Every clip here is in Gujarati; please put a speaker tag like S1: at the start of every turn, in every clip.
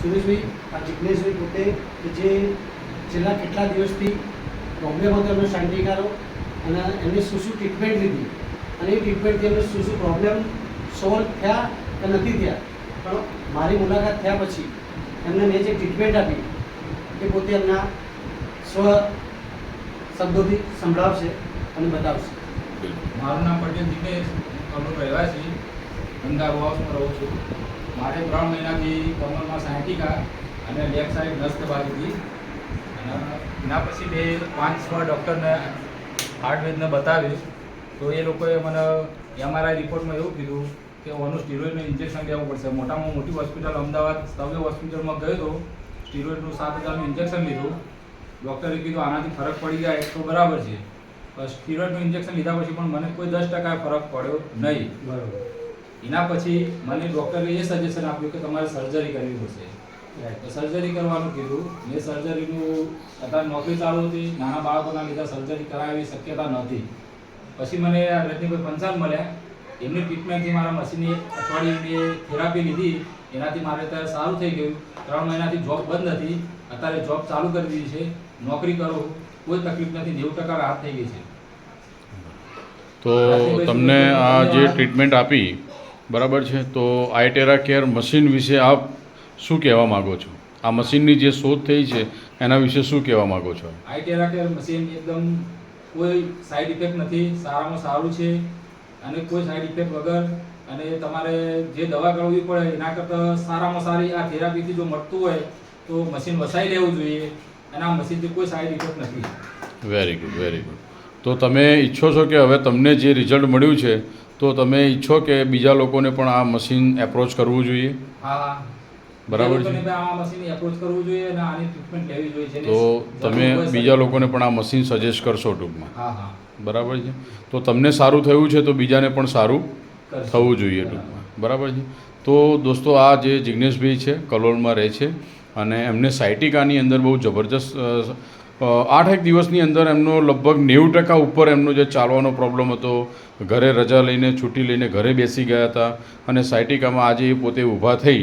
S1: સુરેશભાઈ, આ જિગ્નેશભાઈ પોતે કે જે છેલ્લા કેટલા દિવસથી પ્રોબ્લેમ હતો એમનો શાંતિકારો અને એમને શું ટ્રીટમેન્ટ લીધી અને એ ટ્રીટમેન્ટથી એમને શું પ્રોબ્લેમ સોલ્વ થયા કે નથી થયા, પણ મારી મુલાકાત થયા પછી એમને મેં જે ટ્રીટમેન્ટ આપી એ પોતે એમના સ્વ શબ્દોથી સંભળાવશે અને બતાવશે.
S2: મારું નામ પટેલ જિગ્નેશ, કલોલ રહેવાસી, ગંગા હાઉસમાં રહું છું. મારે 3 મહિનાથી કમરમાં સાયટિકા અને લેફ્ટ સાઈડ નસ દબાવી હતી અને એના પછી મેં 5-6 ડૉક્ટરને હાર્ટવેજને બતાવ્યું તો એ લોકોએ મને MRI રિપોર્ટમાં એવું કીધું કે ઓનું સ્ટીરોઇડનું ઇન્જેક્શન લેવું પડશે. મોટામાં મોટી હોસ્પિટલ અમદાવાદ સ્તવ્ય હોસ્પિટલમાં ગયો તો સ્ટીરોઇડનું 7,000નું ઇન્જેક્શન લીધું. ડૉક્ટરે કીધું આનાથી ફરક પડી જાય તો બરાબર છે. સ્ટીરોઇડનું ઇન્જેક્શન લીધા પછી પણ મને કોઈ 10% ફરક પડ્યો નહીં.
S1: બરાબર.
S2: એના પછી મને ડૉક્ટરે એ સજેશન આપ્યું કે તમારે સર્જરી કરવી પડશે. તો સર્જરી કરવાનું કીધું. મેં સર્જરીનું અત્યારે નોકરી ચાલુ હતી, નાના બાળકોના લીધે સર્જરી કરાય એવી શક્યતા નહોતી. પછી મને આ રજનીભાઈ પંચાલ મળ્યા. એમની ટ્રીટમેન્ટથી મારા મશીનની અઠવાડિયે થેરાપી લીધી, એનાથી મારે અત્યારે સારું થઈ ગયું. 3 મહિનાથી જોબ બંધ હતી, અત્યારે જોબ ચાલુ કરી દીધી છે. નોકરી કરું, કોઈ તકલીફ નથી, 90% રાહત થઈ ગઈ છે.
S3: તો તમને આ જે ટ્રીટમેન્ટ આપી બરાબર છે, તો આઇટેરા કેર મશીન વિશે આપ શું કહેવા માગો છો? આ મશીનની જે શોધ થઈ છે એના વિશે શું કહેવા માગો છો?
S2: આઇટેરા કેર મશીન એકદમ કોઈ સાઈડ ઇફેક્ટ નથી, સારામાં સારું છે અને કોઈ સાઈડ ઇફેક્ટ વગર. અને તમારે જે દવા કરવી પડે એના કરતાં સારામાં સારી આ થેરાપીથી જો મળતું હોય તો મશીન વસાવી લેવું જોઈએ અને આ મશીનથી કોઈ સાઈડ ઇફેક્ટ નથી.
S3: Very good, very good. તો તમે ઈચ્છો છો કે હવે તમને જે રિઝલ્ટ મળ્યું છે તો તમે ઈચ્છો કે બીજા લોકોને પણ આ મશીન એપ્રોચ કરવું જોઈએ?
S2: હા,
S3: બરાબર છે.
S2: આ મશીન એપ્રોચ કરવું જોઈએ અને આની ટ્રીટમેન્ટ લેવી જોઈએ.
S3: તો તમે બીજા લોકોને પણ આ મશીન સજેસ્ટ કરશો ટૂંકમાં?
S2: હા.
S3: બરાબર છે. તો તમને સારું થયું છે તો બીજાને પણ સારું થવું જોઈએ ટૂંકમાં. બરાબર છે. તો દોસ્તો, આ જે જિગ્નેશભાઈ છે કલોલમાં રહે છે અને એમને સાયટિકાની અંદર બહુ જબરજસ્ત 8 દિવસની અંદર એમનો લગભગ 90% ઉપર એમનો જે ચાલવાનો પ્રોબ્લેમ હતો, ઘરે રજા લઈને છૂટી લઈને ઘરે બેસી ગયા હતા અને સાયટિકામાં આજે એ પોતે ઊભા થઈ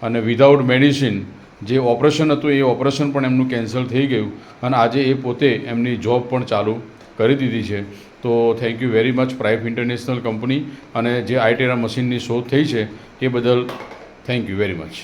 S3: અને વિધાઉટ મેડિસિન જે ઓપરેશન હતું એ ઓપરેશન પણ એમનું કેન્સલ થઈ ગયું અને આજે એ પોતે એમની જોબ પણ ચાલુ કરી દીધી છે. તો thank you very much Prife international company અને જે આઇટેરા મશીનની શોધ થઈ છે એ બદલ થેન્ક યુ વેરી મચ.